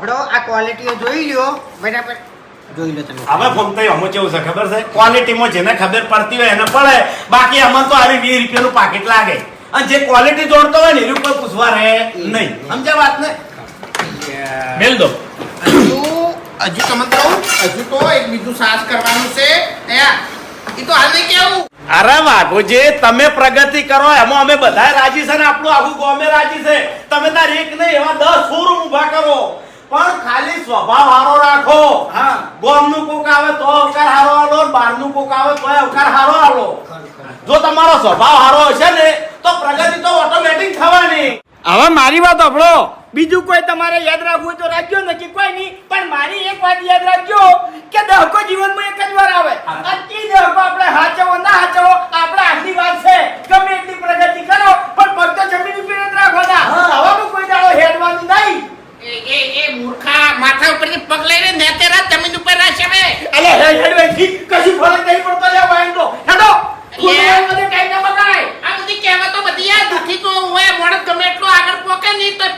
બડો આ ક્વોલિટીઓ જોઈ લ્યો બરાબર જોઈ લો તમે હવે ફોનતા અમો કેવું છે ખબર છે ક્વોલિટીમાં જેને ખબર પડતી હોય એને પડે બાકી અમન તો આવી 20 રૂપિયાનું પાકીટ લાગે અને જે ક્વોલિટી જોડતો હોય ને એની ઉપર પૂછવા રહે નહીં સમજ્યા વાત ને મેલ દો હજુ તમે કહું હજુ તો એક બીજું સાસ કરવાનું છે એ તો હાલ નહીં કેવું અરે વાઘોજી તમે પ્રગતિ કરો એમાં અમે બધા રાજી છે ને આપણું આખું ગામે રાજી છે તમે તાર એક નહીં એવા 10 શોરૂમ ઊભા કરો પણ ખાલી સ્વભાવ હારો રાખો હા ગામનું કોક આવે તો અવકાર હારો આલો બહારનું કોક આવે તો અવકાર હારો આલો જો તમારો સ્વભાવ હારો હશે ને તો પ્રગતિ તો ઓટોમેટિક થવાની હવે મારી વાત સાંભળો બીજું કોઈ તમારે યાદ રાખવું તો રાખજો નક્કી કોઈ નહીં પણ મારી એક વાત યાદ રાખજો કે દહકો જીવનમાં એક જ વાર આવે આટલી દહકો આપણે હાચવો ના હાચવો આપણે આટલી વાત છે ગમે એટલી પ્રગતિ કરો પણ પગ તો જમીન ઉપર જ રાખવાના હવાનું કોઈ દાડો હેડવાનું નહીં એ મૂર્ખા માથા ઉપરથી પગ લઈને નેતેરા જમીન ઉપર રાખશે બે અલે હેડવેથી કશું ફરક નહીં પડતો લેવા એમ તો હેડો મને કઈ ના બગાય આ બધી કહેવતો બધી યાદ નથી તો હોય મોડત ગમે એટલું આગળ પોકે નહીં તો